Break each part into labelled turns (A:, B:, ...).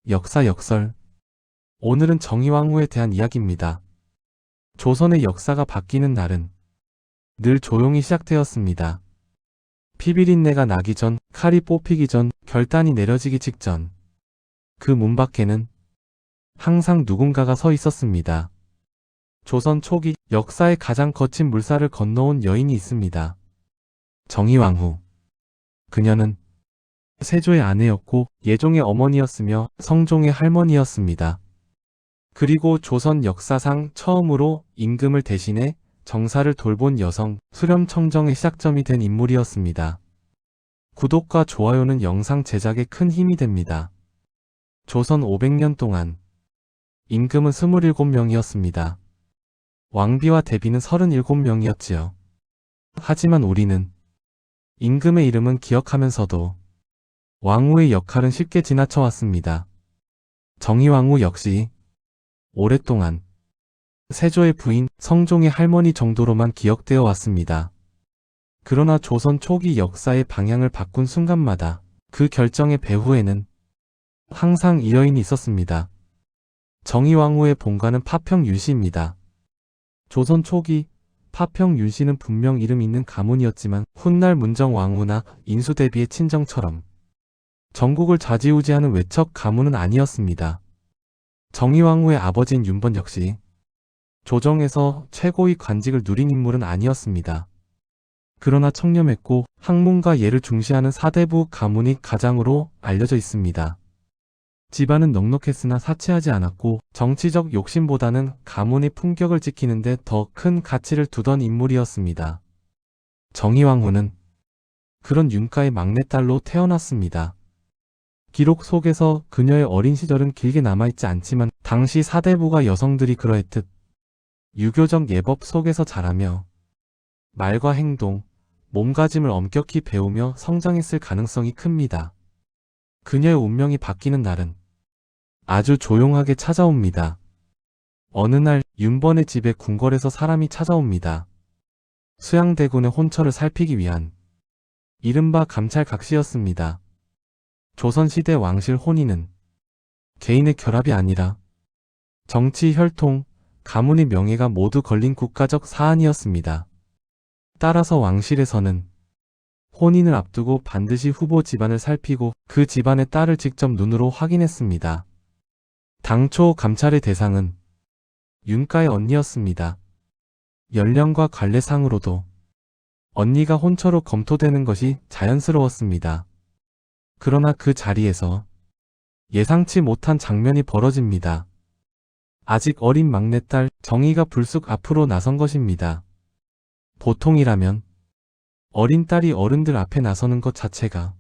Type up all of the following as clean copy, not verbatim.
A: 역사 역설. 오늘은 정의왕후에 대한 이야기입니다. 조선의 역사가 바뀌는 날은 늘 조용히 시작되었습니다. 피비린내가 나기 전, 칼이 뽑히기 전, 결단이 내려지기 직전. 그 문 밖에는 항상 누군가가 서 있었습니다. 조선 초기 역사의 가장 거친 물살을 건너온 여인이 있습니다. 정의왕후. 그녀는 세조의 아내였고 예종의 어머니였으며 성종의 할머니였습니다. 그리고 조선 역사상 처음으로 임금을 대신해 정사를 돌본 여성, 수렴청정의 시작점이 된 인물이었습니다. 구독과 좋아요는 영상 제작에 큰 힘이 됩니다. 조선 500년 동안 임금은 27명이었습니다. 왕비와 대비는 37명이었지요. 하지만 우리는 임금의 이름은 기억하면서도 왕후의 역할은 쉽게 지나쳐왔습니다. 정의왕후 역시 오랫동안 세조의 부인, 성종의 할머니 정도로만 기억되어 왔습니다. 그러나 조선 초기 역사의 방향을 바꾼 순간마다 그 결정의 배후에는 항상 이 여인이 있었습니다. 정의왕후의 본관은 파평 윤씨입니다. 조선 초기 파평 윤씨는 분명 이름 있는 가문이었지만 훗날 문정왕후나 인수대비의 친정처럼 전국을 좌지우지하는 외척 가문은 아니었습니다. 정의왕후의 아버지인 윤번 역시 조정에서 최고의 관직을 누린 인물은 아니었습니다. 그러나 청렴했고 학문과 예를 중시하는 사대부 가문이 가장으로 알려져 있습니다. 집안은 넉넉했으나 사치하지 않았고 정치적 욕심보다는 가문의 품격을 지키는 데 더 큰 가치를 두던 인물이었습니다. 정의왕후는 그런 윤가의 막내딸로 태어났습니다. 기록 속에서 그녀의 어린 시절은 길게 남아있지 않지만 당시 사대부가 여성들이 그러했듯 유교적 예법 속에서 자라며 말과 행동, 몸가짐을 엄격히 배우며 성장했을 가능성이 큽니다. 그녀의 운명이 바뀌는 날은 아주 조용하게 찾아옵니다. 어느 날 윤번의 집에 궁궐에서 사람이 찾아옵니다. 수양대군의 혼처를 살피기 위한 이른바 감찰각시였습니다. 조선시대 왕실 혼인은 개인의 결합이 아니라 정치, 혈통, 가문의 명예가 모두 걸린 국가적 사안이었습니다. 따라서 왕실에서는 혼인을 앞두고 반드시 후보 집안을 살피고 그 집안의 딸을 직접 눈으로 확인했습니다. 당초 감찰의 대상은 윤가의 언니였습니다. 연령과 관례상으로도 언니가 혼처로 검토되는 것이 자연스러웠습니다. 그러나 그 자리에서 예상치 못한 장면이 벌어집니다. 아직 어린 막내딸 정의가 불쑥 앞으로 나선 것입니다. 보통이라면 어린 딸이 어른들 앞에 나서는 것 자체가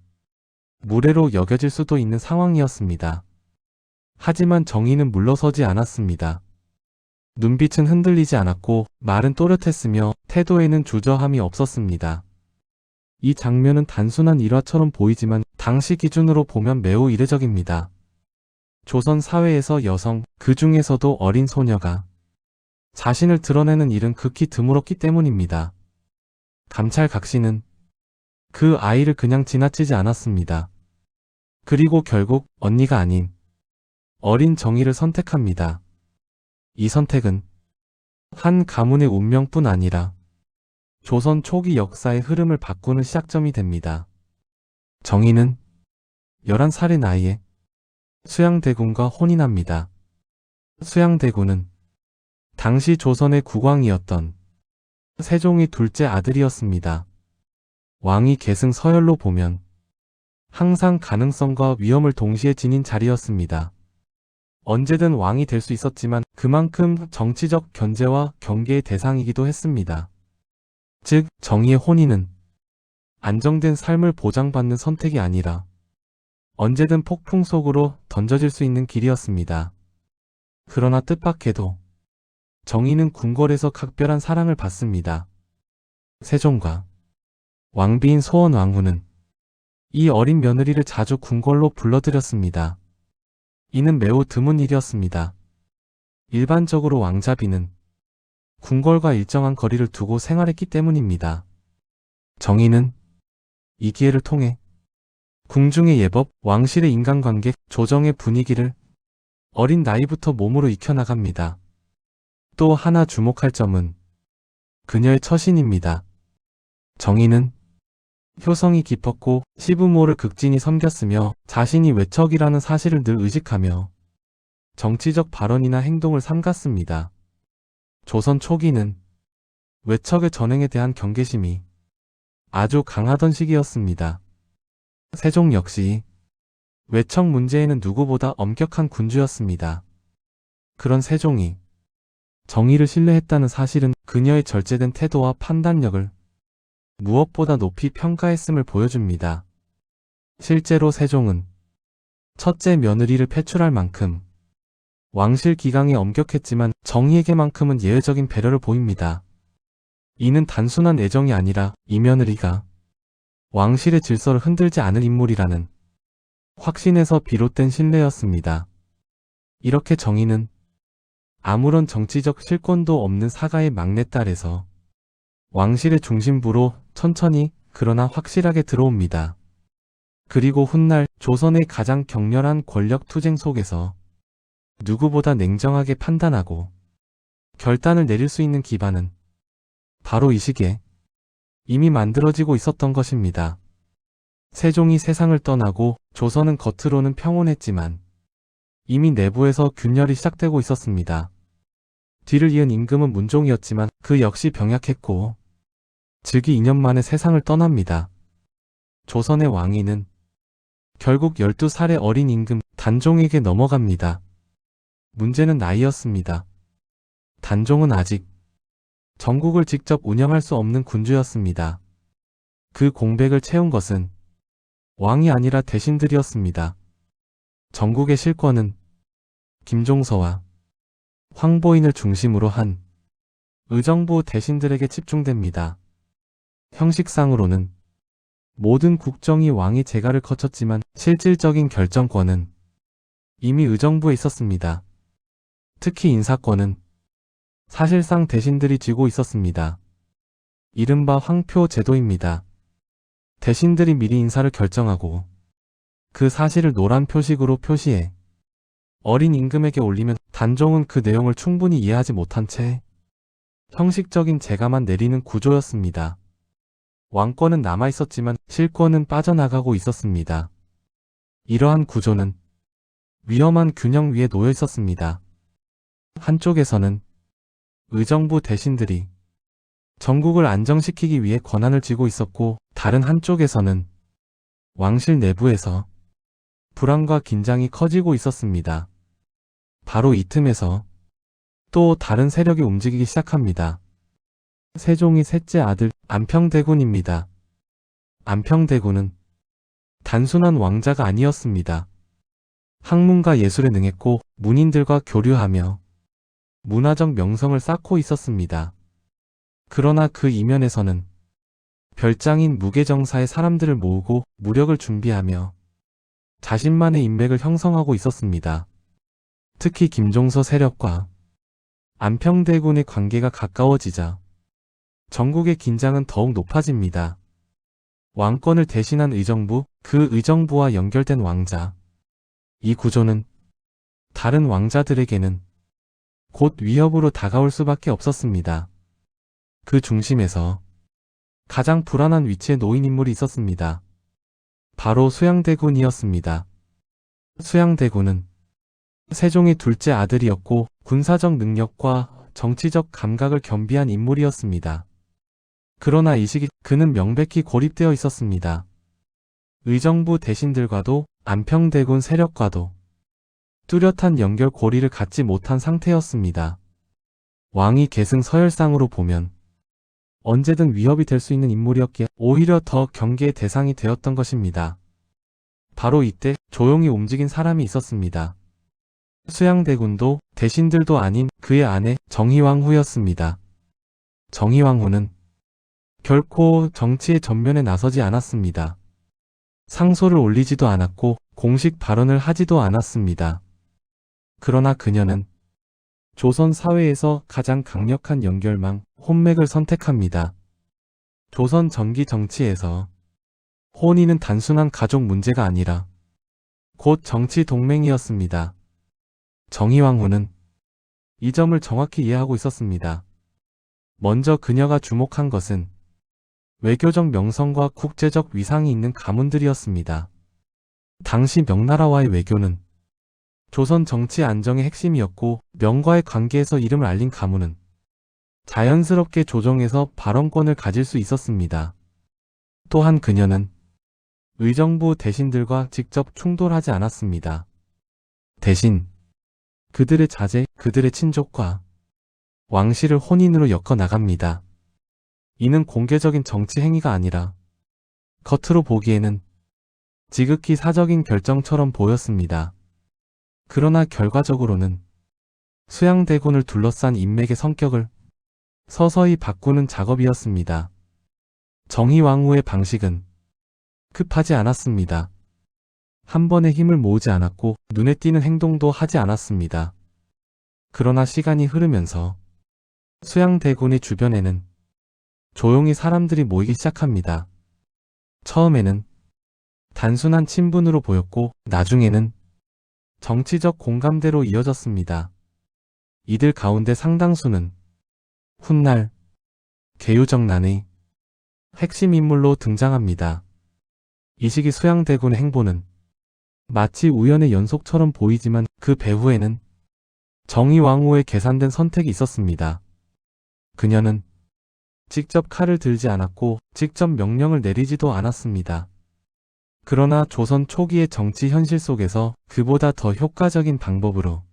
A: 무례로 여겨질 수도 있는 상황이었습니다. 하지만 정의는 물러서지 않았습니다. 눈빛은 흔들리지 않았고 말은 또렷했으며 태도에는 주저함이 없었습니다. 이 장면은 단순한 일화처럼 보이지만 당시 기준으로 보면 매우 이례적입니다. 조선 사회에서 여성, 그 중에서도 어린 소녀가 자신을 드러내는 일은 극히 드물었기 때문입니다. 감찰각시는 그 아이를 그냥 지나치지 않았습니다. 그리고 결국 언니가 아닌 어린 정의를 선택합니다. 이 선택은 한 가문의 운명뿐 아니라 조선 초기 역사의 흐름을 바꾸는 시작점이 됩니다. 정의는 11살의 나이에 수양대군과 혼인합니다. 수양대군은 당시 조선의 국왕이었던 세종의 둘째 아들이었습니다. 왕위 계승 서열로 보면 항상 가능성과 위험을 동시에 지닌 자리였습니다. 언제든 왕이 될 수 있었지만 그만큼 정치적 견제와 경계의 대상이기도 했습니다. 즉, 정의의 혼인은 안정된 삶을 보장받는 선택이 아니라 언제든 폭풍 속으로 던져질 수 있는 길이었습니다. 그러나 뜻밖에도 정의는 궁궐에서 각별한 사랑을 받습니다. 세종과 왕비인 소원왕후는 이 어린 며느리를 자주 궁궐로 불러들였습니다. 이는 매우 드문 일이었습니다. 일반적으로 왕자비는 궁궐과 일정한 거리를 두고 생활했기 때문입니다. 정의는 이 기회를 통해 궁중의 예법, 왕실의 인간관계, 조정의 분위기를 어린 나이부터 몸으로 익혀나갑니다. 또 하나 주목할 점은 그녀의 처신입니다. 정희는 효성이 깊었고 시부모를 극진히 섬겼으며 자신이 외척이라는 사실을 늘 의식하며 정치적 발언이나 행동을 삼갔습니다. 조선 초기는 외척의 전횡에 대한 경계심이 아주 강하던 시기였습니다. 세종 역시 외척 문제에는 누구보다 엄격한 군주였습니다. 그런 세종이 정희를 신뢰했다는 사실은 그녀의 절제된 태도와 판단력을 무엇보다 높이 평가했음을 보여줍니다. 실제로 세종은 첫째 며느리를 패출할 만큼 왕실 기강에 엄격했지만 정희에게만큼은 예외적인 배려를 보입니다. 이는 단순한 애정이 아니라 이 며느리가 왕실의 질서를 흔들지 않을 인물이라는 확신에서 비롯된 신뢰였습니다. 이렇게 정희는 아무런 정치적 실권도 없는 사가의 막내딸에서 왕실의 중심부로 천천히 그러나 확실하게 들어옵니다. 그리고 훗날 조선의 가장 격렬한 권력 투쟁 속에서 누구보다 냉정하게 판단하고 결단을 내릴 수 있는 기반은 바로 이 시기에 이미 만들어지고 있었던 것입니다. 세종이 세상을 떠나고 조선은 겉으로는 평온했지만 이미 내부에서 균열이 시작되고 있었습니다. 뒤를 이은 임금은 문종이었지만 그 역시 병약했고 즉위 2년 만에 세상을 떠납니다. 조선의 왕위는 결국 12살의 어린 임금 단종에게 넘어갑니다. 문제는 나이였습니다. 단종은 아직 전국을 직접 운영할 수 없는 군주였습니다. 그 공백을 채운 것은 왕이 아니라 대신들이었습니다. 전국의 실권은 김종서와 황보인을 중심으로 한 의정부 대신들에게 집중됩니다. 형식상으로는 모든 국정이 왕이 재가를 거쳤지만 실질적인 결정권은 이미 의정부에 있었습니다. 특히 인사권은 사실상 대신들이 쥐고 있었습니다. 이른바 황표 제도입니다. 대신들이 미리 인사를 결정하고 그 사실을 노란 표식으로 표시해 어린 임금에게 올리면 단종은 그 내용을 충분히 이해하지 못한 채 형식적인 재가만 내리는 구조였습니다. 왕권은 남아있었지만 실권은 빠져나가고 있었습니다. 이러한 구조는 위험한 균형 위에 놓여 있었습니다. 한쪽에서는 의정부 대신들이 전국을 안정시키기 위해 권한을 쥐고 있었고 다른 한쪽에서는 왕실 내부에서 불안과 긴장이 커지고 있었습니다. 바로 이 틈에서 또 다른 세력이 움직이기 시작합니다. 세종의 셋째 아들 안평대군입니다. 안평대군은 단순한 왕자가 아니었습니다. 학문과 예술에 능했고 문인들과 교류하며 문화적 명성을 쌓고 있었습니다. 그러나 그 이면에서는 별장인 무계정사의 사람들을 모으고 무력을 준비하며 자신만의 인맥을 형성하고 있었습니다. 특히 김종서 세력과 안평대군의 관계가 가까워지자 전국의 긴장은 더욱 높아집니다. 왕권을 대신한 의정부, 그 의정부와 연결된 왕자. 이 구조는 다른 왕자들에게는 곧 위협으로 다가올 수밖에 없었습니다. 그 중심에서 가장 불안한 위치에 놓인 인물이 있었습니다. 바로 수양대군이었습니다. 수양대군은 세종의 둘째 아들이었고 군사적 능력과 정치적 감각을 겸비한 인물이었습니다. 그러나 이 시기 그는 명백히 고립되어 있었습니다. 의정부 대신들과도 안평대군 세력과도 뚜렷한 연결고리를 갖지 못한 상태였습니다. 왕이 계승 서열상으로 보면 언제든 위협이 될 수 있는 인물이었기에 오히려 더 경계의 대상이 되었던 것입니다. 바로 이때 조용히 움직인 사람이 있었습니다. 수양대군도 대신들도 아닌 그의 아내 정희왕후였습니다. 정희왕후는 결코 정치의 전면에 나서지 않았습니다. 상소를 올리지도 않았고 공식 발언을 하지도 않았습니다. 그러나 그녀는 조선 사회에서 가장 강력한 연결망, 혼맥을 선택합니다. 조선 전기 정치에서 혼인은 단순한 가족 문제가 아니라 곧 정치 동맹이었습니다. 정의왕후는 이 점을 정확히 이해하고 있었습니다. 먼저 그녀가 주목한 것은 외교적 명성과 국제적 위상이 있는 가문들이었습니다. 당시 명나라와의 외교는 조선 정치 안정의 핵심이었고 명과의 관계에서 이름을 알린 가문은 자연스럽게 조정에서 발언권을 가질 수 있었습니다. 또한 그녀는 의정부 대신들과 직접 충돌하지 않았습니다. 대신 그들의 자제, 그들의 친족과 왕실을 혼인으로 엮어 나갑니다. 이는 공개적인 정치 행위가 아니라 겉으로 보기에는 지극히 사적인 결정처럼 보였습니다. 그러나 결과적으로는 수양대군을 둘러싼 인맥의 성격을 서서히 바꾸는 작업이었습니다. 정의왕후의 방식은 급하지 않았습니다. 한 번에 힘을 모으지 않았고 눈에 띄는 행동도 하지 않았습니다. 그러나 시간이 흐르면서 수양대군의 주변에는 조용히 사람들이 모이기 시작합니다. 처음에는 단순한 친분으로 보였고 나중에는 정치적 공감대로 이어졌습니다. 이들 가운데 상당수는 훗날 계유정난의 핵심 인물로 등장합니다. 이 시기 수양대군의 행보는 마치 우연의 연속처럼 보이지만 그 배후에는 정의왕후의 계산된 선택이 있었습니다. 그녀는 직접 칼을 들지 않았고 직접 명령을 내리지도 않았습니다. 그러나 조선 초기의 정치 현실 속에서 그보다 더 효과적인 방법으로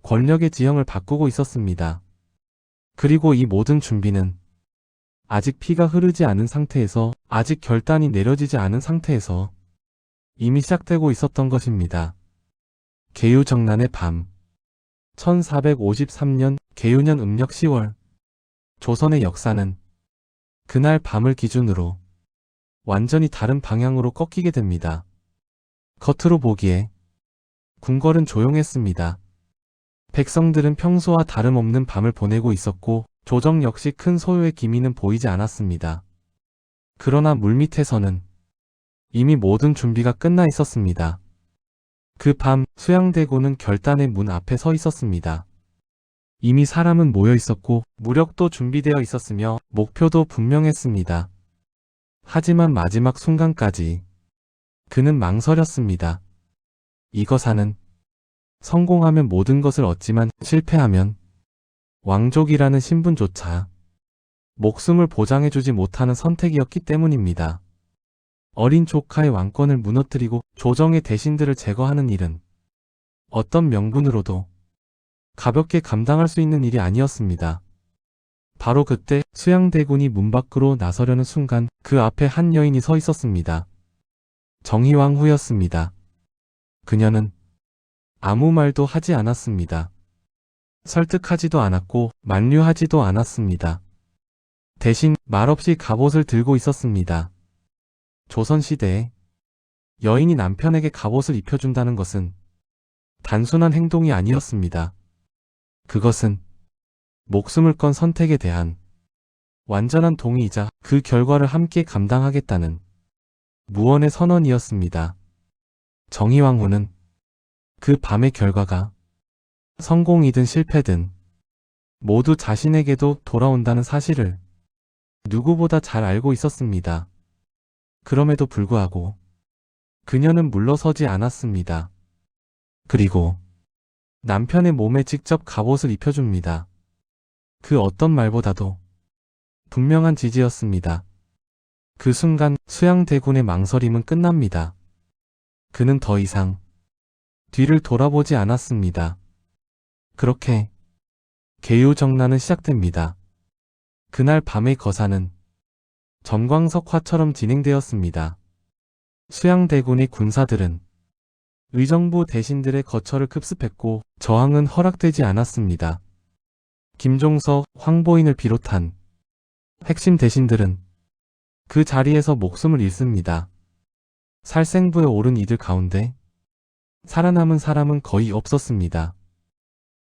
A: 권력의 지형을 바꾸고 있었습니다. 그리고 이 모든 준비는 아직 피가 흐르지 않은 상태에서, 아직 결단이 내려지지 않은 상태에서 이미 시작되고 있었던 것입니다. 계유정난의 밤 1453년 계유년 음력 10월 조선의 역사는 그날 밤을 기준으로 완전히 다른 방향으로 꺾이게 됩니다. 겉으로 보기에 궁궐은 조용했습니다. 백성들은 평소와 다름없는 밤을 보내고 있었고 조정 역시 큰 소요의 기미는 보이지 않았습니다. 그러나 물밑에서는 이미 모든 준비가 끝나 있었습니다. 그 밤 수양대군은 결단의 문 앞에 서 있었습니다. 이미 사람은 모여 있었고 무력도 준비되어 있었으며 목표도 분명했습니다. 하지만 마지막 순간까지 그는 망설였습니다. 이거사는 성공하면 모든 것을 얻지만 실패하면 왕족이라는 신분조차 목숨을 보장해주지 못하는 선택이었기 때문입니다. 어린 조카의 왕권을 무너뜨리고 조정의 대신들을 제거하는 일은 어떤 명분으로도 가볍게 감당할 수 있는 일이 아니었습니다. 바로 그때 수양대군이 문 밖으로 나서려는 순간 그 앞에 한 여인이 서 있었습니다. 정의왕후였습니다. 그녀는 아무 말도 하지 않았습니다. 설득하지도 않았고 만류하지도 않았습니다. 대신 말없이 갑옷을 들고 있었습니다. 조선시대에 여인이 남편에게 갑옷을 입혀준다는 것은 단순한 행동이 아니었습니다. 그것은 목숨을 건 선택에 대한 완전한 동의이자 그 결과를 함께 감당하겠다는 무언의 선언이었습니다. 정의왕후는 그 밤의 결과가 성공이든 실패든 모두 자신에게도 돌아온다는 사실을 누구보다 잘 알고 있었습니다. 그럼에도 불구하고 그녀는 물러서지 않았습니다. 그리고 남편의 몸에 직접 갑옷을 입혀줍니다. 그 어떤 말보다도 분명한 지지였습니다. 그 순간 수양대군의 망설임은 끝납니다. 그는 더 이상 뒤를 돌아보지 않았습니다. 그렇게 계유정난은 시작됩니다. 그날 밤의 거사는 점광석화처럼 진행되었습니다. 수양대군의 군사들은 의정부 대신들의 거처를 급습했고 저항은 허락되지 않았습니다. 김종서, 황보인을 비롯한 핵심 대신들은 그 자리에서 목숨을 잃습니다. 살생부에 오른 이들 가운데 살아남은 사람은 거의 없었습니다.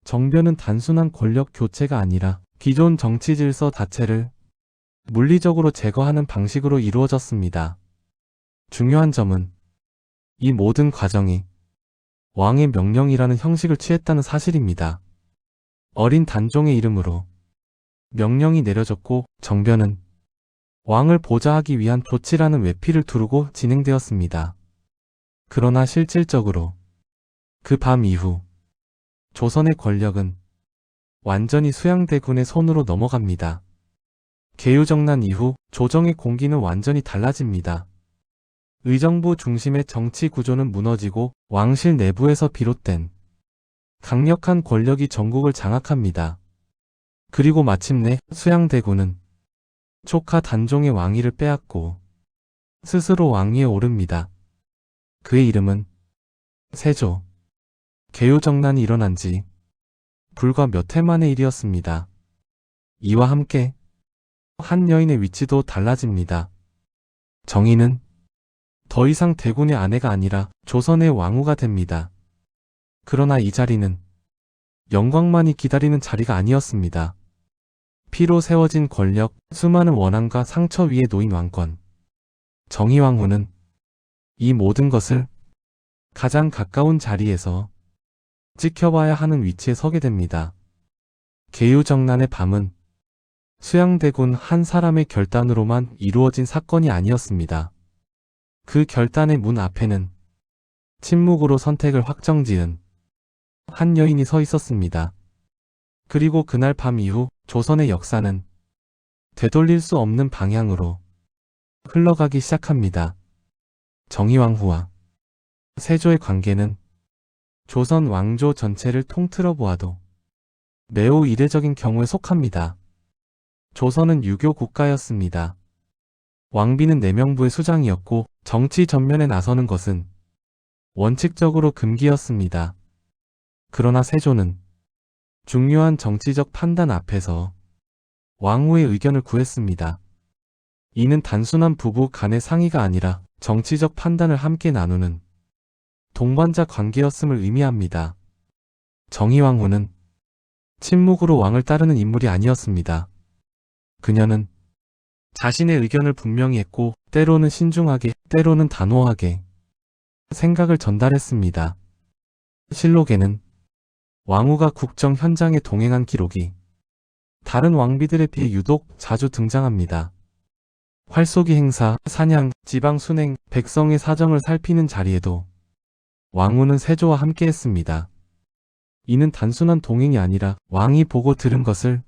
A: 정변은 단순한 권력 교체가 아니라 기존 정치 질서 자체를 물리적으로 제거하는 방식으로 이루어졌습니다. 중요한 점은 이 모든 과정이 왕의 명령이라는 형식을 취했다는 사실입니다. 어린 단종의 이름으로 명령이 내려졌고 정변은 왕을 보좌하기 위한 조치라는 외피를 두르고 진행되었습니다. 그러나 실질적으로 그 밤 이후 조선의 권력은 완전히 수양대군의 손으로 넘어갑니다. 개유정난 이후 조정의 공기는 완전히 달라집니다. 의정부 중심의 정치 구조는 무너지고 왕실 내부에서 비롯된 강력한 권력이 전국을 장악합니다. 그리고 마침내 수양대군은 조카 단종의 왕위를 빼앗고 스스로 왕위에 오릅니다. 그의 이름은 세조. 개유정난이 일어난 지 불과 몇 해 만의 일이었습니다. 이와 함께 한 여인의 위치도 달라집니다. 정희는 더 이상 대군의 아내가 아니라 조선의 왕후가 됩니다. 그러나 이 자리는 영광만이 기다리는 자리가 아니었습니다. 피로 세워진 권력, 수많은 원한과 상처 위에 놓인 왕권. 정희왕후는 이 모든 것을 가장 가까운 자리에서 지켜봐야 하는 위치에 서게 됩니다. 개유정난의 밤은 수양대군 한 사람의 결단으로만 이루어진 사건이 아니었습니다. 그 결단의 문 앞에는 침묵으로 선택을 확정지은 한 여인이 서 있었습니다. 그리고 그날 밤 이후 조선의 역사는 되돌릴 수 없는 방향으로 흘러가기 시작합니다. 정희왕후와 세조의 관계는 조선 왕조 전체를 통틀어 보아도 매우 이례적인 경우에 속합니다. 조선은 유교 국가였습니다. 왕비는 내명부의 수장이었고 정치 전면에 나서는 것은 원칙적으로 금기였습니다. 그러나 세조는 중요한 정치적 판단 앞에서 왕후의 의견을 구했습니다. 이는 단순한 부부 간의 상의가 아니라 정치적 판단을 함께 나누는 동반자 관계였음을 의미합니다. 정희왕후는 침묵으로 왕을 따르는 인물이 아니었습니다. 그녀는 자신의 의견을 분명히 했고 때로는 신중하게, 때로는 단호하게 생각을 전달했습니다. 실록에는 왕후가 국정 현장에 동행한 기록이 다른 왕비들에 비해 유독 자주 등장합니다. 활쏘기 행사, 사냥, 지방 순행, 백성의 사정을 살피는 자리에도 왕후는 세조와 함께했습니다. 이는 단순한 동행이 아니라 왕이 보고 들은 것을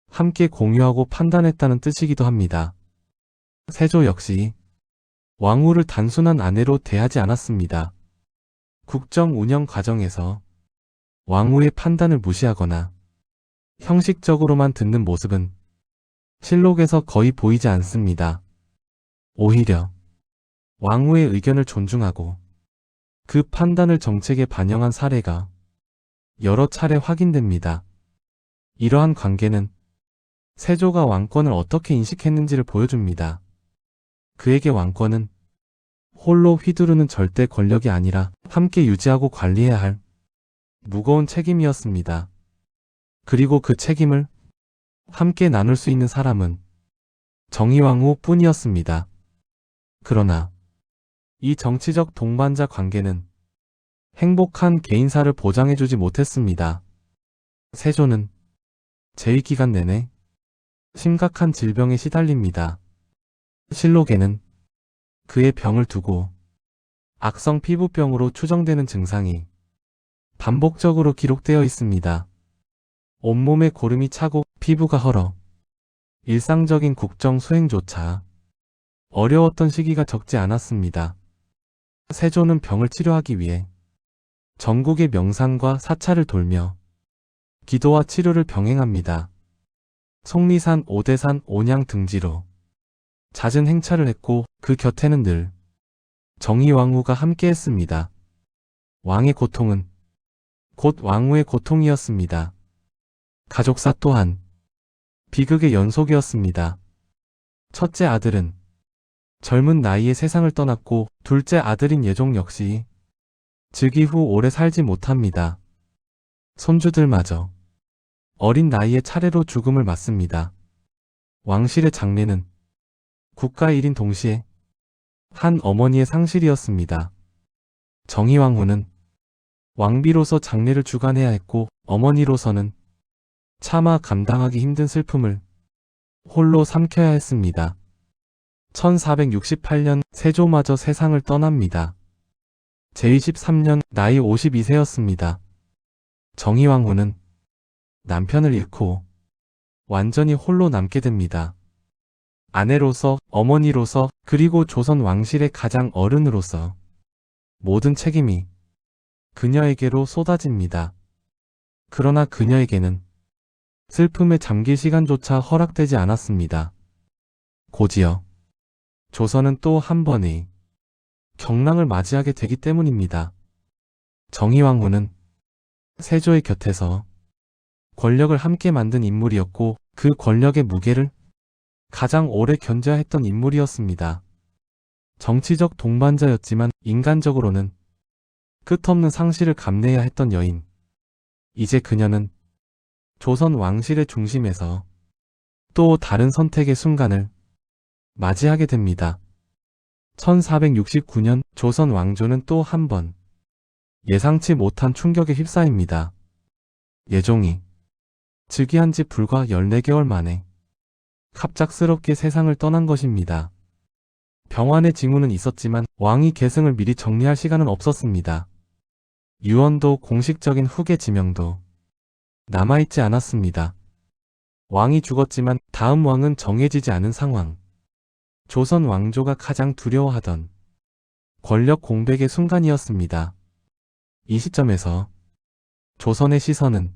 A: 함께 공유하고 판단했다는 뜻이기도 합니다. 세조 역시 왕후를 단순한 아내로 대하지 않았습니다. 국정 운영 과정에서 왕후의 판단을 무시하거나 형식적으로만 듣는 모습은 실록에서 거의 보이지 않습니다. 오히려 왕후의 의견을 존중하고 그 판단을 정책에 반영한 사례가 여러 차례 확인됩니다. 이러한 관계는 세조가 왕권을 어떻게 인식했는지를 보여줍니다. 그에게 왕권은 홀로 휘두르는 절대 권력이 아니라 함께 유지하고 관리해야 할 무거운 책임이었습니다. 그리고 그 책임을 함께 나눌 수 있는 사람은 정희왕후 뿐이었습니다. 그러나 이 정치적 동반자 관계는 행복한 개인사를 보장해주지 못했습니다. 세조는 제2기간 내내 심각한 질병에 시달립니다. 실록에는 그의 병을 두고 악성 피부병으로 추정되는 증상이 반복적으로 기록되어 있습니다. 온몸에 고름이 차고 피부가 헐어 일상적인 국정 수행조차 어려웠던 시기가 적지 않았습니다. 세조는 병을 치료하기 위해 전국의 명산과 사찰을 돌며 기도와 치료를 병행합니다. 속리산, 오대산, 온양 등지로 잦은 행차를 했고 그 곁에는 늘 정희왕후가 함께했습니다. 왕의 고통은 곧 왕후의 고통이었습니다. 가족사 또한 비극의 연속이었습니다. 첫째 아들은 젊은 나이에 세상을 떠났고 둘째 아들인 예종 역시 즉위 후 오래 살지 못합니다. 손주들마저 어린 나이에 차례로 죽음을 맞습니다. 왕실의 장례는 국가 일인 동시에 한 어머니의 상실이었습니다. 정의왕후는 왕비로서 장례를 주관해야 했고 어머니로서는 차마 감당하기 힘든 슬픔을 홀로 삼켜야 했습니다. 1468년 세조마저 세상을 떠납니다. 제23년 나이 52세였습니다. 정의왕후는 남편을 잃고 완전히 홀로 남게 됩니다. 아내로서, 어머니로서, 그리고 조선 왕실의 가장 어른으로서 모든 책임이 그녀에게로 쏟아집니다. 그러나 그녀에게는 슬픔에 잠길 시간조차 허락되지 않았습니다. 곧이어 조선은 또 한 번의 경랑을 맞이하게 되기 때문입니다. 정의왕후는 세조의 곁에서 권력을 함께 만든 인물이었고 그 권력의 무게를 가장 오래 견뎌야 했던 인물이었습니다. 정치적 동반자였지만 인간적으로는 끝없는 상실을 감내해야 했던 여인. 이제 그녀는 조선 왕실의 중심에서 또 다른 선택의 순간을 맞이하게 됩니다. 1469년 조선 왕조는 또 한 번 예상치 못한 충격에 휩싸입니다. 예종이 즉위한 지 불과 14개월 만에 갑작스럽게 세상을 떠난 것입니다. 병환의 징후는 있었지만 왕위 계승을 미리 정리할 시간은 없었습니다. 유언도 공식적인 후계 지명도 남아있지 않았습니다. 왕이 죽었지만 다음 왕은 정해지지 않은 상황. 조선 왕조가 가장 두려워하던 권력 공백의 순간이었습니다. 이 시점에서 조선의 시선은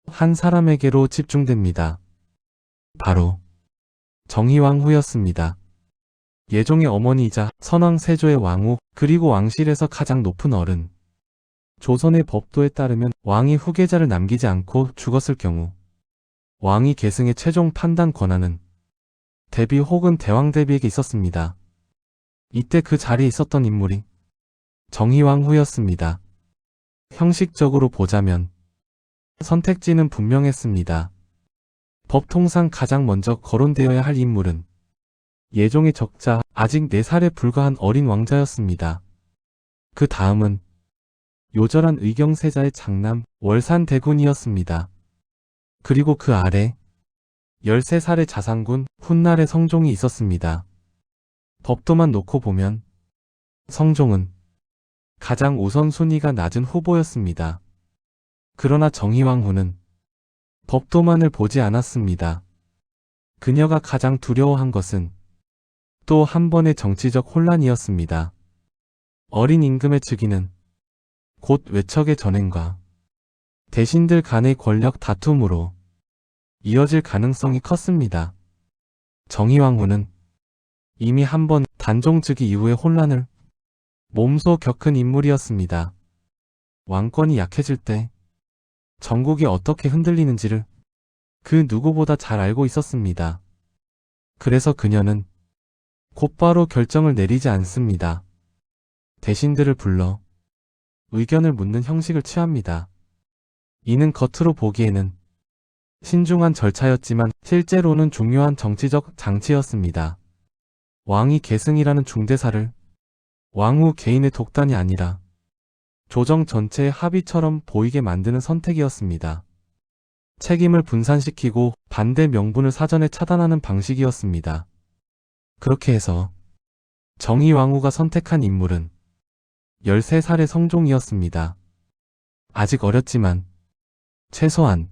A: 한 사람에게로 집중됩니다. 바로 정의왕후였습니다. 예종의 어머니이자 선왕 세조의 왕후, 그리고 왕실에서 가장 높은 어른. 조선의 법도에 따르면 왕이 후계자를 남기지 않고 죽었을 경우 왕위 계승의 최종 판단 권한은 대비 혹은 대왕 대비에게 있었습니다. 이때 그 자리에 있었던 인물이 정의왕후였습니다. 형식적으로 보자면 선택지는 분명했습니다. 법통상 가장 먼저 거론되어야 할 인물은 예종의 적자, 아직 4살에 불과한 어린 왕자였습니다. 그 다음은 요절한 의경세자의 장남 월산대군이었습니다. 그리고 그 아래 13살의 자상군 훗날의 성종이 있었습니다. 법도만 놓고 보면 성종은 가장 우선순위가 낮은 후보였습니다. 그러나 정의왕후는 법도만을 보지 않았습니다. 그녀가 가장 두려워한 것은 또 한 번의 정치적 혼란이었습니다. 어린 임금의 즉위는 곧 외척의 전횡과 대신들 간의 권력 다툼으로 이어질 가능성이 컸습니다. 정의왕후는 이미 한 번 단종 즉위 이후의 혼란을 몸소 겪은 인물이었습니다. 왕권이 약해질 때 전국이 어떻게 흔들리는지를 그 누구보다 잘 알고 있었습니다. 그래서 그녀는 곧바로 결정을 내리지 않습니다. 대신들을 불러 의견을 묻는 형식을 취합니다. 이는 겉으로 보기에는 신중한 절차였지만 실제로는 중요한 정치적 장치였습니다. 왕위 계승이라는 중대사를 왕후 개인의 독단이 아니라 조정 전체의 합의처럼 보이게 만드는 선택이었습니다. 책임을 분산시키고 반대 명분을 사전에 차단하는 방식이었습니다. 그렇게 해서 정의왕후가 선택한 인물은 13살의 성종이었습니다. 아직 어렸지만 최소한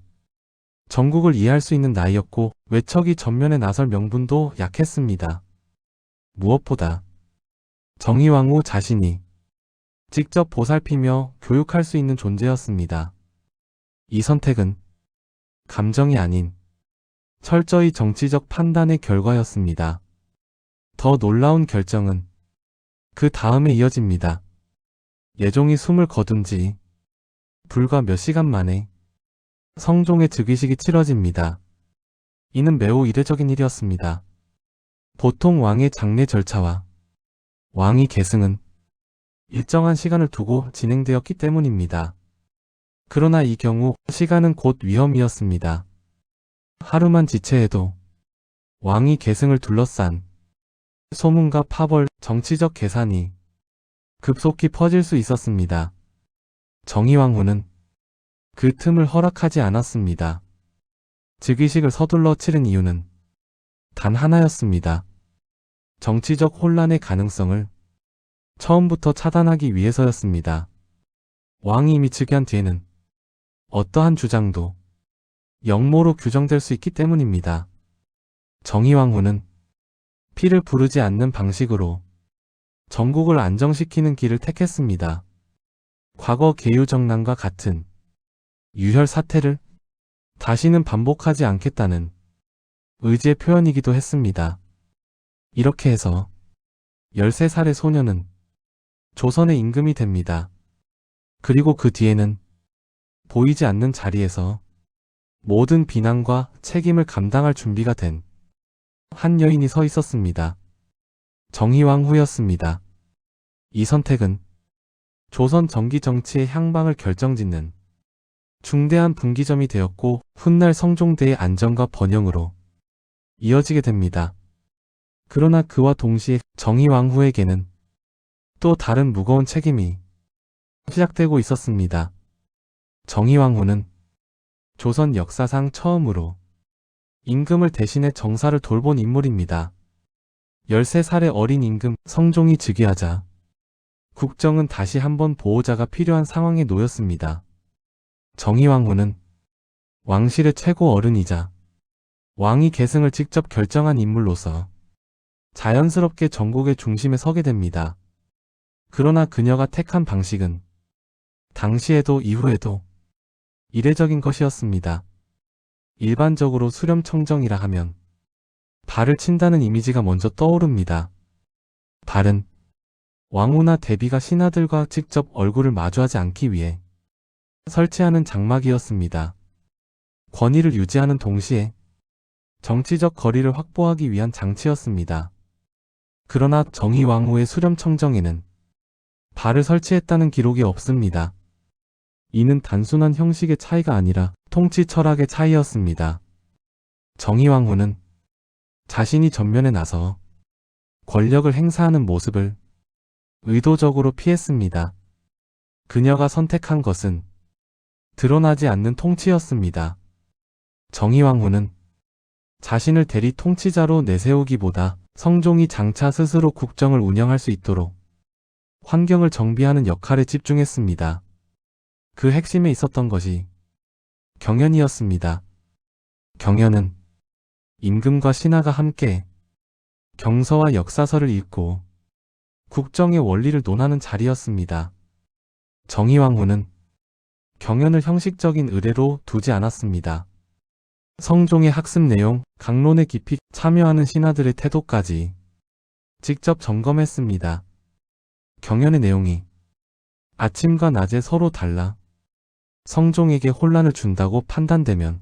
A: 전국을 이해할 수 있는 나이였고 외척이 전면에 나설 명분도 약했습니다. 무엇보다 정의왕후 자신이 직접 보살피며 교육할 수 있는 존재였습니다. 이 선택은 감정이 아닌 철저히 정치적 판단의 결과였습니다. 더 놀라운 결정은 그 다음에 이어집니다. 예종이 숨을 거둔 지 불과 몇 시간 만에 성종의 즉위식이 치러집니다. 이는 매우 이례적인 일이었습니다. 보통 왕의 장례 절차와 왕위 계승은 일정한 시간을 두고 진행되었기 때문입니다. 그러나 이 경우 시간은 곧 위험이었습니다. 하루만 지체해도 왕위 계승을 둘러싼 소문과 파벌, 정치적 계산이 급속히 퍼질 수 있었습니다. 정의왕후는 그 틈을 허락하지 않았습니다. 즉위식을 서둘러 치른 이유는 단 하나였습니다. 정치적 혼란의 가능성을 처음부터 차단하기 위해서였습니다. 왕이 이미 즉위한 뒤에는 어떠한 주장도 역모로 규정될 수 있기 때문입니다. 정의왕후는 피를 부르지 않는 방식으로 전국을 안정시키는 길을 택했습니다. 과거 계유정난과 같은 유혈 사태를 다시는 반복하지 않겠다는 의지의 표현이기도 했습니다. 이렇게 해서 13살의 소녀는 조선의 임금이 됩니다. 그리고 그 뒤에는 보이지 않는 자리에서 모든 비난과 책임을 감당할 준비가 된 한 여인이 서 있었습니다. 정의왕후였습니다. 이 선택은 조선 정기 정치의 향방을 결정짓는 중대한 분기점이 되었고 훗날 성종대의 안정과 번영으로 이어지게 됩니다. 그러나 그와 동시에 정의왕후에게는 또 다른 무거운 책임이 시작되고 있었습니다. 정의왕후는 조선 역사상 처음으로 임금을 대신해 정사를 돌본 인물입니다. 13살의 어린 임금 성종이 즉위하자 국정은 다시 한번 보호자가 필요한 상황에 놓였습니다. 정의왕후는 왕실의 최고 어른이자 왕위 계승을 직접 결정한 인물로서 자연스럽게 전국의 중심에 서게 됩니다. 그러나 그녀가 택한 방식은 당시에도 이후에도 이례적인 것이었습니다. 일반적으로 수렴청정이라 하면 발을 친다는 이미지가 먼저 떠오릅니다. 발은 왕후나 대비가 신하들과 직접 얼굴을 마주하지 않기 위해 설치하는 장막이었습니다. 권위를 유지하는 동시에 정치적 거리를 확보하기 위한 장치였습니다. 그러나 정의왕후의 수렴청정에는 발을 설치했다는 기록이 없습니다. 이는 단순한 형식의 차이가 아니라 통치 철학의 차이였습니다. 정의왕후는 자신이 전면에 나서 권력을 행사하는 모습을 의도적으로 피했습니다. 그녀가 선택한 것은 드러나지 않는 통치였습니다. 정의왕후는 자신을 대리 통치자로 내세우기보다 성종이 장차 스스로 국정을 운영할 수 있도록 환경을 정비하는 역할에 집중했습니다. 그 핵심에 있었던 것이 경연이었습니다. 경연은 임금과 신하가 함께 경서와 역사서를 읽고 국정의 원리를 논하는 자리였습니다. 정의왕후는 경연을 형식적인 의례로 두지 않았습니다. 성종의 학습 내용, 강론에 깊이 참여하는 신하들의 태도까지 직접 점검했습니다. 경연의 내용이 아침과 낮에 서로 달라 성종에게 혼란을 준다고 판단되면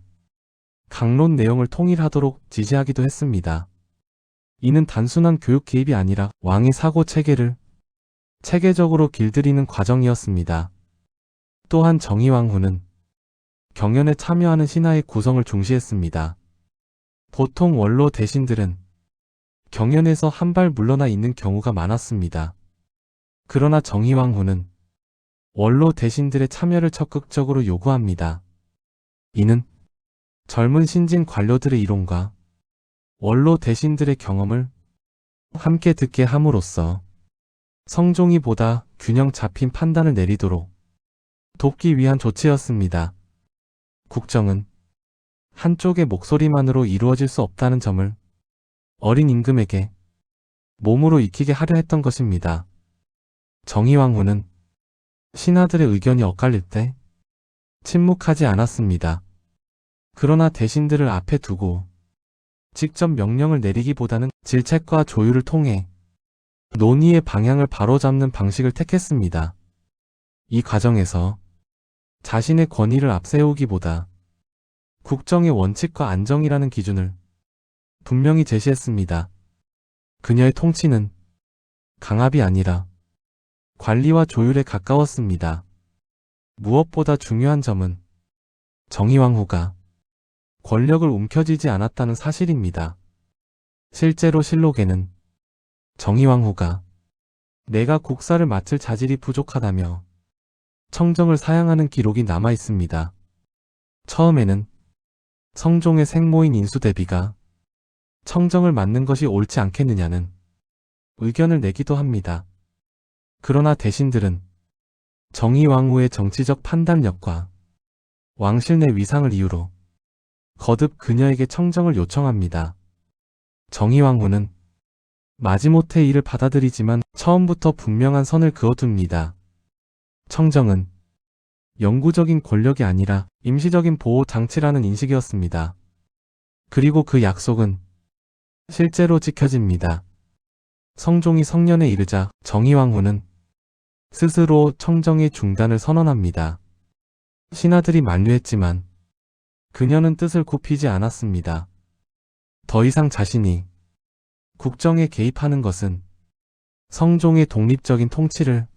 A: 강론 내용을 통일하도록 지시하기도 했습니다. 이는 단순한 교육 개입이 아니라 왕의 사고 체계를 체계적으로 길들이는 과정이었습니다. 또한 정의왕후는 경연에 참여하는 신하의 구성을 중시했습니다. 보통 원로 대신들은 경연에서 한 발 물러나 있는 경우가 많았습니다. 그러나 정의왕후는 원로 대신들의 참여를 적극적으로 요구합니다. 이는 젊은 신진 관료들의 이론과 원로 대신들의 경험을 함께 듣게 함으로써 성종이 보다 균형 잡힌 판단을 내리도록 돕기 위한 조치였습니다. 국정은 한쪽의 목소리만으로 이루어질 수 없다는 점을 어린 임금에게 몸으로 익히게 하려 했던 것입니다. 정의왕후는 신하들의 의견이 엇갈릴 때 침묵하지 않았습니다. 그러나 대신들을 앞에 두고 직접 명령을 내리기보다는 질책과 조율을 통해 논의의 방향을 바로잡는 방식을 택했습니다. 이 과정에서 자신의 권위를 앞세우기보다 국정의 원칙과 안정이라는 기준을 분명히 제시했습니다. 그녀의 통치는 강압이 아니라 관리와 조율에 가까웠습니다. 무엇보다 중요한 점은 정의왕후가 권력을 움켜쥐지 않았다는 사실입니다. 실제로 실록에는 정의왕후가 내가 국사를 맡을 자질이 부족하다며 청정을 사양하는 기록이 남아 있습니다. 처음에는 성종의 생모인 인수대비가 청정을 맡는 것이 옳지 않겠느냐는 의견을 내기도 합니다. 그러나 대신들은 정의왕후의 정치적 판단력과 왕실 내 위상을 이유로 거듭 그녀에게 청정을 요청합니다. 정의왕후는 마지못해 이를 받아들이지만 처음부터 분명한 선을 그어둡니다. 청정은 영구적인 권력이 아니라 임시적인 보호 장치라는 인식이었습니다. 그리고 그 약속은 실제로 지켜집니다. 성종이 성년에 이르자 정의왕후는 스스로 청정의 중단을 선언합니다. 신하들이 만류했지만 그녀는 뜻을 굽히지 않았습니다. 더 이상 자신이 국정에 개입하는 것은 성종의 독립적인 통치를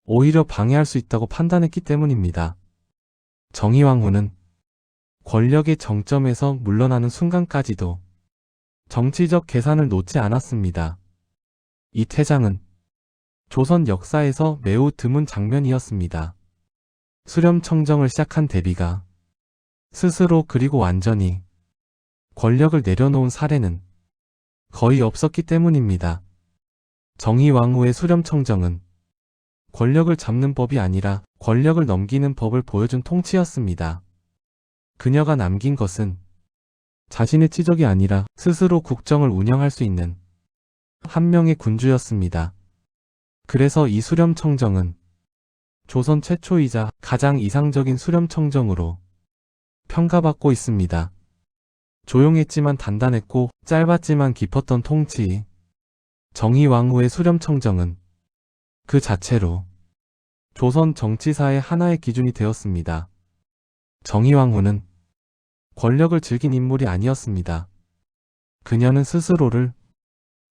A: 오히려 방해할 수 있다고 판단했기 때문입니다. 정의왕후는 권력의 정점에서 물러나는 순간까지도 정치적 계산을 놓지 않았습니다. 이 퇴장은 조선 역사에서 매우 드문 장면이었습니다. 수렴청정을 시작한 대비가 스스로 그리고 완전히 권력을 내려놓은 사례는 거의 없었기 때문입니다. 정의왕후의 수렴청정은 권력을 잡는 법이 아니라 권력을 넘기는 법을 보여준 통치였습니다. 그녀가 남긴 것은 자신의 치적이 아니라 스스로 국정을 운영할 수 있는 한 명의 군주였습니다. 그래서 이 수렴청정은 조선 최초이자 가장 이상적인 수렴청정으로 평가받고 있습니다. 조용했지만 단단했고 짧았지만 깊었던 통치. 정의왕후의 수렴청정은 그 자체로 조선 정치사의 하나의 기준이 되었습니다. 정의왕후는 권력을 즐긴 인물이 아니었습니다. 그녀는 스스로를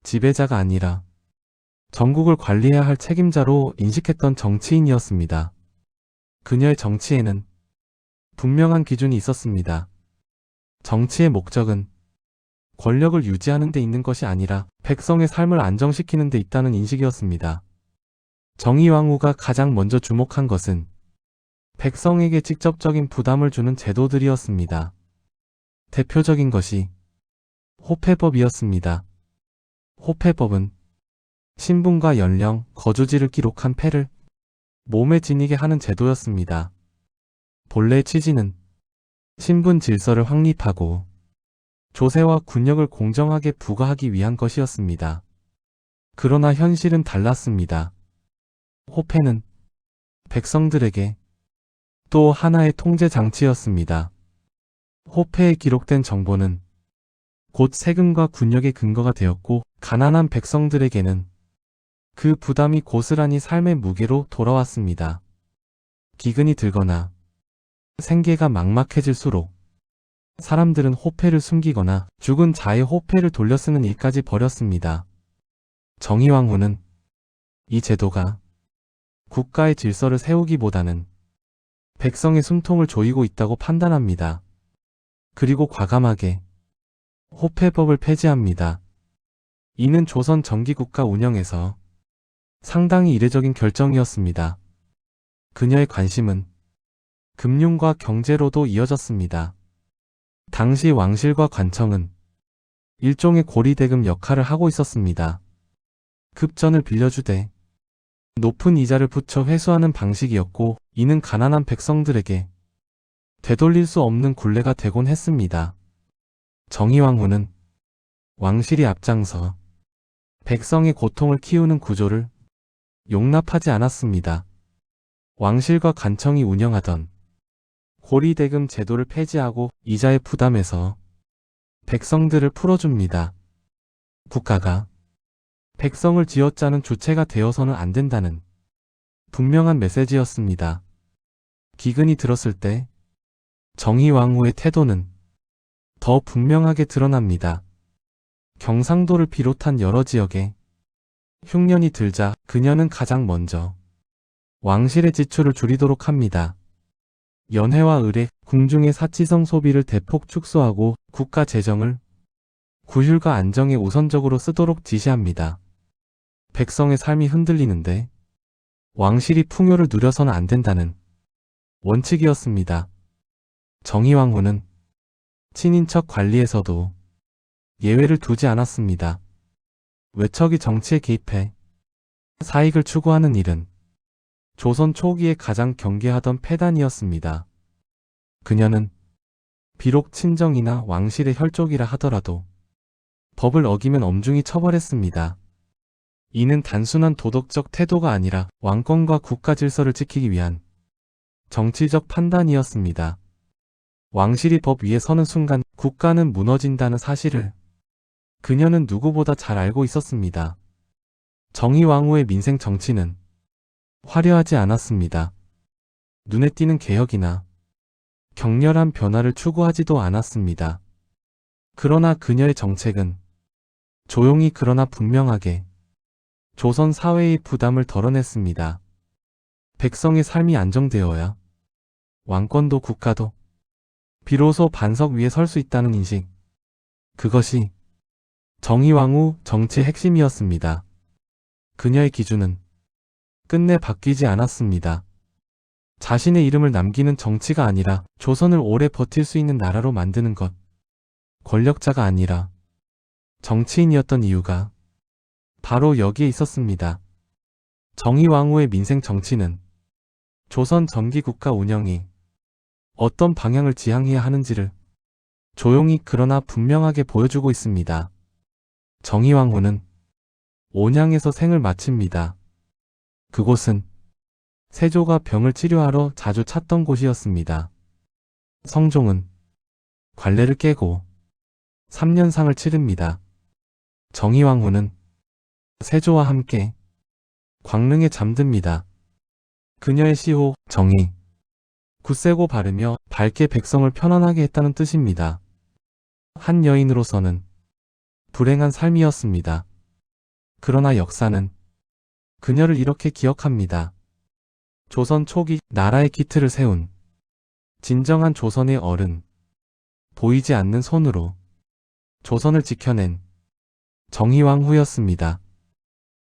A: 지배자가 아니라 전국을 관리해야 할 책임자로 인식했던 정치인이었습니다. 그녀의 정치에는 분명한 기준이 있었습니다. 정치의 목적은 권력을 유지하는 데 있는 것이 아니라 백성의 삶을 안정시키는 데 있다는 인식이었습니다. 정의왕후가 가장 먼저 주목한 것은 백성에게 직접적인 부담을 주는 제도들이었습니다. 대표적인 것이 호패법이었습니다. 호패법은 신분과 연령, 거주지를 기록한 패를 몸에 지니게 하는 제도였습니다. 본래 취지는 신분 질서를 확립하고 조세와 군역을 공정하게 부과하기 위한 것이었습니다. 그러나 현실은 달랐습니다. 호패는 백성들에게 또 하나의 통제 장치였습니다. 호패에 기록된 정보는 곧 세금과 군역의 근거가 되었고 가난한 백성들에게는 그 부담이 고스란히 삶의 무게로 돌아왔습니다. 기근이 들거나 생계가 막막해질수록 사람들은 호패를 숨기거나 죽은 자의 호패를 돌려 쓰는 일까지 벌였습니다. 정의왕후는 이 제도가 국가의 질서를 세우기보다는 백성의 숨통을 조이고 있다고 판단합니다. 그리고 과감하게 호패법을 폐지합니다. 이는 조선 정기국가 운영에서 상당히 이례적인 결정이었습니다. 그녀의 관심은 금융과 경제로도 이어졌습니다. 당시 왕실과 관청은 일종의 고리대금 역할을 하고 있었습니다. 급전을 빌려주되 높은 이자를 붙여 회수하는 방식이었고 이는 가난한 백성들에게 되돌릴 수 없는 굴레가 되곤 했습니다. 정의왕후는 왕실이 앞장서 백성의 고통을 키우는 구조를 용납하지 않았습니다. 왕실과 관청이 운영하던 고리대금 제도를 폐지하고 이자의 부담에서 백성들을 풀어줍니다. 국가가 백성을 쥐어짜는 주체가 되어서는 안 된다는 분명한 메시지였습니다. 기근이 들었을 때 정의왕후의 태도는 더 분명하게 드러납니다. 경상도를 비롯한 여러 지역에 흉년이 들자 그녀는 가장 먼저 왕실의 지출을 줄이도록 합니다. 연회와 의례, 궁중의 사치성 소비를 대폭 축소하고 국가 재정을 구휼과 안정에 우선적으로 쓰도록 지시합니다. 백성의 삶이 흔들리는데 왕실이 풍요를 누려서는 안 된다는 원칙이었습니다. 정의왕후는 친인척 관리에서도 예외를 두지 않았습니다. 외척이 정치에 개입해 사익을 추구하는 일은 조선 초기에 가장 경계하던 폐단이었습니다. 그녀는 비록 친정이나 왕실의 혈족이라 하더라도 법을 어기면 엄중히 처벌했습니다. 이는 단순한 도덕적 태도가 아니라 왕권과 국가 질서를 지키기 위한 정치적 판단이었습니다. 왕실이 법 위에 서는 순간 국가는 무너진다는 사실을 그녀는 누구보다 잘 알고 있었습니다. 정의왕후의 민생 정치는 화려하지 않았습니다. 눈에 띄는 개혁이나 격렬한 변화를 추구하지도 않았습니다. 그러나 그녀의 정책은 조용히 그러나 분명하게 조선 사회의 부담을 덜어냈습니다. 백성의 삶이 안정되어야 왕권도 국가도 비로소 반석 위에 설 수 있다는 인식. 그것이 정의왕후 정치의 핵심이었습니다. 그녀의 기준은 끝내 바뀌지 않았습니다. 자신의 이름을 남기는 정치가 아니라 조선을 오래 버틸 수 있는 나라로 만드는 것. 권력자가 아니라 정치인이었던 이유가 바로 여기에 있었습니다. 정의왕후의 민생 정치는 조선 전기국가 운영이 어떤 방향을 지향해야 하는지를 조용히 그러나 분명하게 보여주고 있습니다. 정의왕후는 온양에서 생을 마칩니다. 그곳은 세조가 병을 치료하러 자주 찾던 곳이었습니다. 성종은 관례를 깨고 3년상을 치릅니다. 정의왕후는 세조와 함께 광릉에 잠듭니다. 그녀의 시호 정의 굳세고 바르며 밝게 백성을 편안하게 했다는 뜻입니다. 한 여인으로서는 불행한 삶이었습니다. 그러나 역사는 그녀를 이렇게 기억합니다. 조선 초기 나라의 기틀을 세운 진정한 조선의 어른, 보이지 않는 손으로 조선을 지켜낸 정의왕후였습니다.